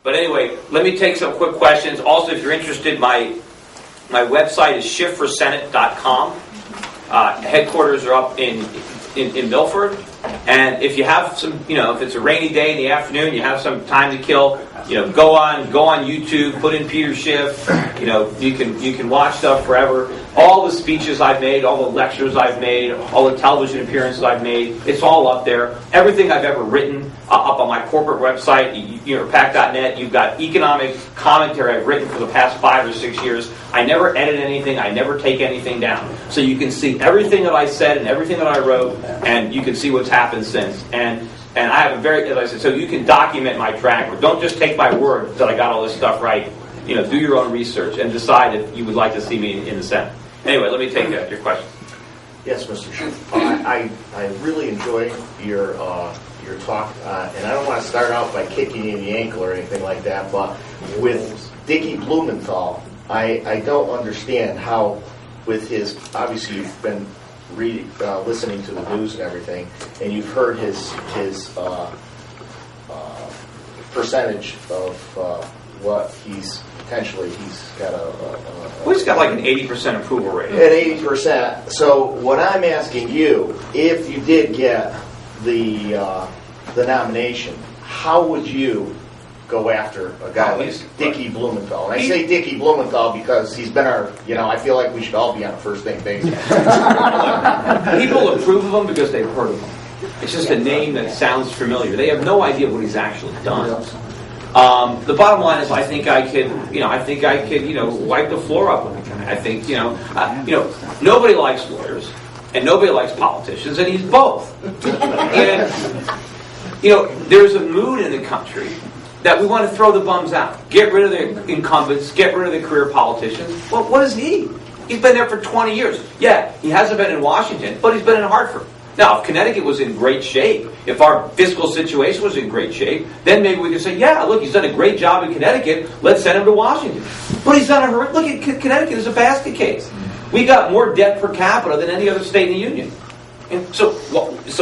But anyway, let me take some quick questions. Also, if you're interested, my website is schiffforsenate.com. Headquarters are up in Milford. And if you have some, if it's a rainy day in the afternoon, you have some time to kill, go on YouTube, put in Peter Schiff. You can watch stuff forever. All the speeches I've made, all the lectures I've made, all the television appearances I've made, it's all up there. Everything I've ever written up on my corporate website, pac.net. You've got economic commentary I've written for the past 5 or 6 years. I never edit anything. I never take anything down. So you can see everything that I said and everything that I wrote, and you can see what's happened since. And I have a very, as I said, so you can document my track record. Don't just take my word that I got all this stuff right. Do your own research and decide if you would like to see me in the Senate. Anyway, let me take your question. Yes, Mr. Schiff. I really enjoyed your talk, and I don't want to start out by kicking you in the ankle or anything like that, but with Dickie Blumenthal, I don't understand how, with his, obviously you've been listening to the news and everything, and you've heard his percentage of what he's got he's got like an 80% approval rate. At 80%. So what I'm asking you, if you did get the nomination, how would you go after a guy like Dickie Blumenthal? And I say Dickie Blumenthal because he's been our, I feel like we should all be on a first name basis. People approve of him because they've heard of him. It's just a name that sounds familiar. They have no idea what he's actually done. The bottom line is, I think I could, wipe the floor up with the guy. I think, nobody likes lawyers and nobody likes politicians, and he's both. And, there's a mood in the country that we want to throw the bums out, get rid of the incumbents, get rid of the career politicians. Well, what is he? He's been there for 20 years. Yeah, he hasn't been in Washington, but he's been in Hartford. Now, if Connecticut was in great shape, if our fiscal situation was in great shape, then maybe we could say, yeah, look, he's done a great job in Connecticut, let's send him to Washington. But he's done look at Connecticut as a basket case. We got more debt per capita than any other state in the union. And so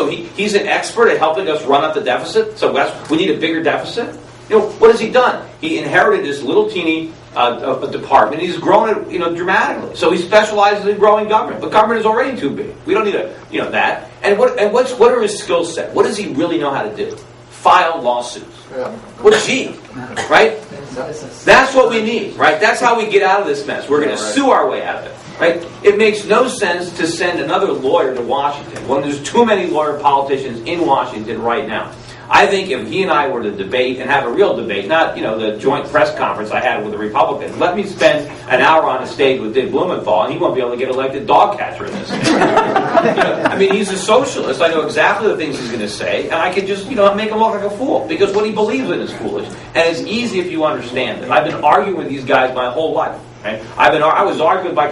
he's an expert at helping us run up the deficit, so we need a bigger deficit. What has he done? He inherited this little teeny department. He's grown it, dramatically. So he specializes in growing government. But government is already too big. We don't need that. And what are his skill set? What does he really know how to do? File lawsuits. Yeah. What is he? Right? That's what we need. Right? That's how we get out of this mess. We're going to sue our way out of it. Right? It makes no sense to send another lawyer to Washington when there's too many lawyer politicians in Washington right now. I think if he and I were to debate and have a real debate, not the joint press conference I had with the Republicans, let me spend an hour on a stage with Dick Blumenthal, and he won't be able to get elected dog catcher in this. He's a socialist. I know exactly the things he's going to say, and I can just make him look like a fool because what he believes in is foolish, and it's easy if you understand it. I've been arguing with these guys my whole life. Right? I was arguing with my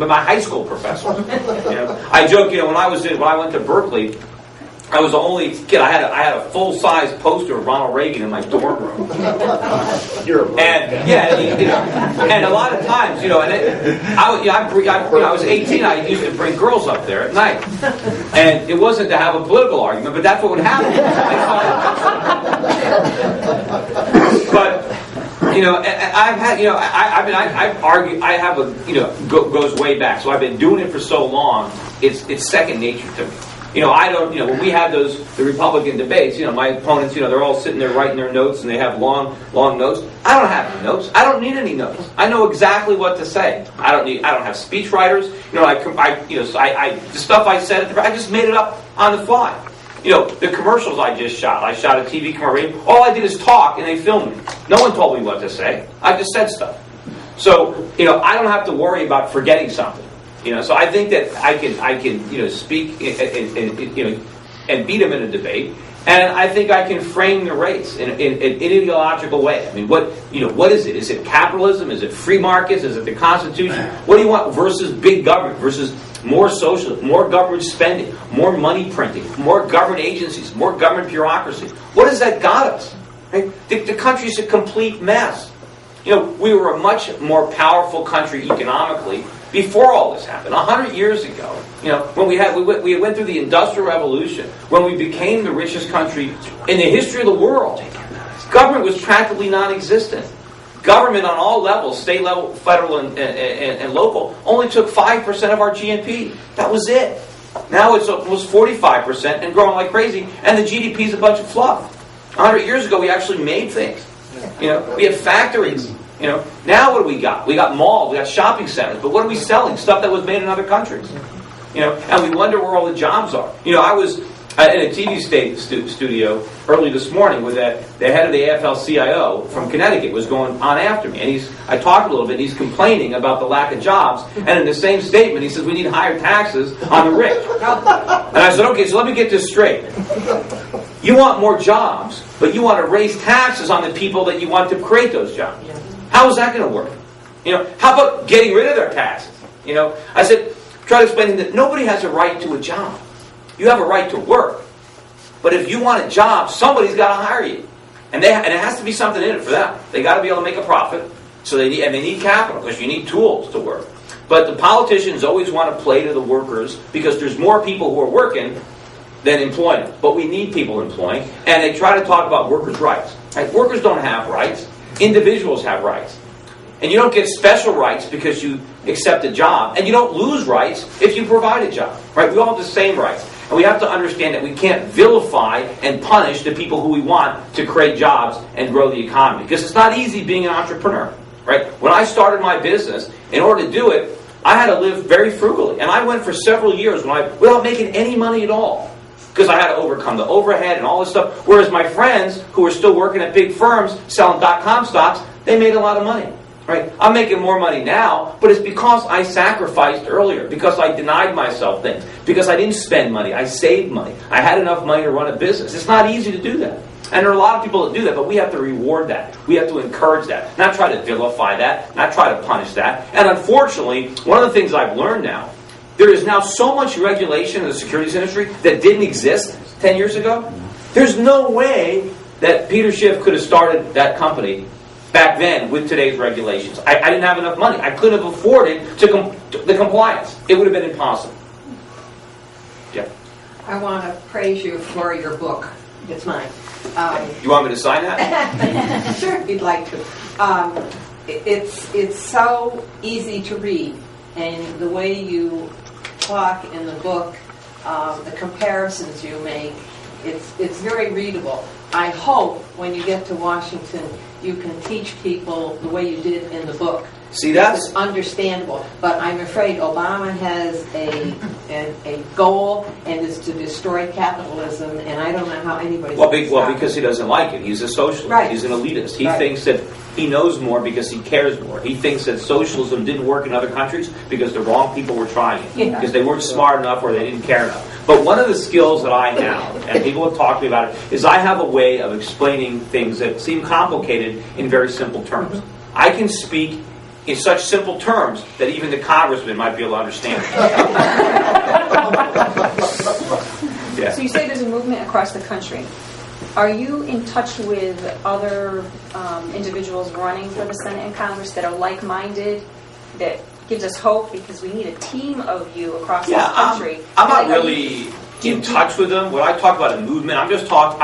my high school professor. I joke, when I went to Berkeley, I was the only kid. I had a full-size poster of Ronald Reagan in my dorm room. And a lot of times, I was 18. I used to bring girls up there at night, and it wasn't to have a political argument, but that's what would happen. But I've had, I've argued. I have goes way back. So I've been doing it for so long. It's second nature to me. When we have the Republican debates, my opponents, they're all sitting there writing their notes and they have long notes. I don't have any notes. I don't need any notes. I know exactly what to say. I don't have speech writers. The stuff I said, I just made it up on the fly. The commercials I just shot. I shot a TV commercial. All I did is talk and they filmed me. No one told me what to say. I just said stuff. So, I don't have to worry about forgetting something. So I think that I can speak and beat him in a debate, and I think I can frame the race in an ideological way. What is it? Is it capitalism? Is it free markets? Is it the Constitution? What do you want versus big government versus more socialism, more government spending, more money printing, more government agencies, more government bureaucracy? What has that got us? Right? The country's a complete mess. We were a much more powerful country economically before all this happened. 100 years ago, when we went through the Industrial Revolution, when we became the richest country in the history of the world, government government was practically non-existent. Government on all levels, state level, federal, and local, only took 5% of our GNP. That was it. Now it's almost 45% and growing like crazy, and the GDP is a bunch of fluff. 100 years ago, we actually made things. We had factories. Now what do we got? We got malls, we got shopping centers, but what are we selling? Stuff that was made in other countries. And we wonder where all the jobs are. I was in a TV studio early this morning with the head of the AFL-CIO from Connecticut was going on after me, and I talked a little bit, and he's complaining about the lack of jobs, and in the same statement he says we need higher taxes on the rich. And I said, okay, so let me get this straight. You want more jobs, but you want to raise taxes on the people that you want to create those jobs. How is that going to work? How about getting rid of their taxes? I said, try to explain that nobody has a right to a job. You have a right to work. But if you want a job, somebody's got to hire you. And it has to be something in it for them. They got to be able to make a profit. So they need capital, because you need tools to work. But the politicians always want to play to the workers, because there's more people who are working than employing. But we need people employing. And they try to talk about workers' rights. Right? Workers don't have rights. Individuals have rights. And you don't get special rights because you accept a job. And you don't lose rights if you provide a job. Right? We all have the same rights. And we have to understand that we can't vilify and punish the people who we want to create jobs and grow the economy. Because it's not easy being an entrepreneur. Right? When I started my business, in order to do it, I had to live very frugally. And I went for several years without making any money at all. Because I had to overcome the overhead and all this stuff. Whereas my friends who were still working at big firms selling .com stocks, they made a lot of money. Right? I'm making more money now, but it's because I sacrificed earlier, because I denied myself things, because I didn't spend money, I saved money. I had enough money to run a business. It's not easy to do that. And there are a lot of people that do that, but we have to reward that. We have to encourage that, not try to vilify that, not try to punish that. And unfortunately, one of the things I've learned now, there is now so much regulation in the securities industry that didn't exist 10 years ago. There's no way that Peter Schiff could have started that company back then with today's regulations. I didn't have enough money. I couldn't have afforded the compliance. It would have been impossible. Yeah. I want to praise you for your book. It's mine. You want me to sign that? Sure, if you'd like to. It's so easy to read, and the way you talk in the book, the comparisons you make, it's very readable. I hope when you get to Washington, you can teach people the way you did in the book. See, that's it's understandable. But I'm afraid Obama has a goal, and is to destroy capitalism, and I don't know how anybody's because he doesn't like it. He's a socialist. Right. He's an elitist. He thinks that he knows more because he cares more. He thinks that socialism didn't work in other countries because the wrong people were trying it. Yeah. Because they weren't smart enough or they didn't care enough. But one of the skills that I have, and people have talked to me about it, is I have a way of explaining things that seem complicated in very simple terms. I can speak in such simple terms that even the congressman might be able to understand. Yeah. So you say there's a movement across the country. Are you in touch with other individuals running for the Senate and Congress that are like-minded, that gives us hope, because we need a team of you across this country? I'm not really in touch with them. When I talk about a movement, I'm just talking.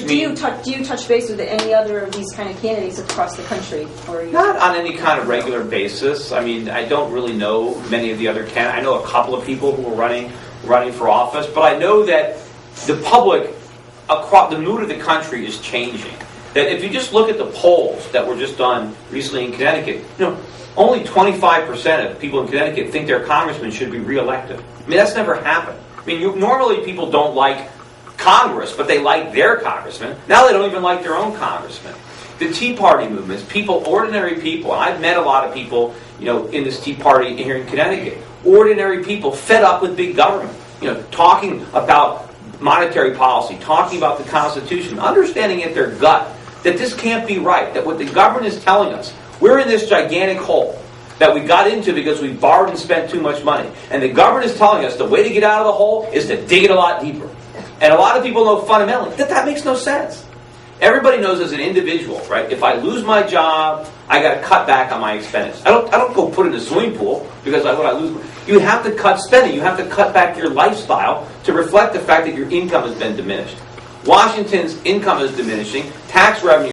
Do you touch base with any other of these kind of candidates across the country? Or not on any kind of regular basis. I mean, I don't really know many of the other candidates. I know a couple of people who are running for office, but I know that the public, across the mood of the country is changing. That if you just look at the polls that were just done recently in Connecticut, only 25% of people in Connecticut think their congressman should be reelected. I mean, that's never happened. I mean, normally people don't like Congress, but they like their congressman. Now they don't even like their own congressman. The Tea Party movement, ordinary people, and I've met a lot of people, in this Tea Party here in Connecticut. Ordinary people fed up with big government, talking about monetary policy, talking about the Constitution, understanding at their gut that this can't be right, that what the government is telling us, we're in this gigantic hole that we got into because we borrowed and spent too much money. And the government is telling us the way to get out of the hole is to dig it a lot deeper. And a lot of people know fundamentally that makes no sense. Everybody knows as an individual, right? If I lose my job, I got to cut back on my expenses. I don't go put it in a swimming pool because when I lose. You have to cut spending. You have to cut back your lifestyle to reflect the fact that your income has been diminished. Washington's income is diminishing. Tax revenue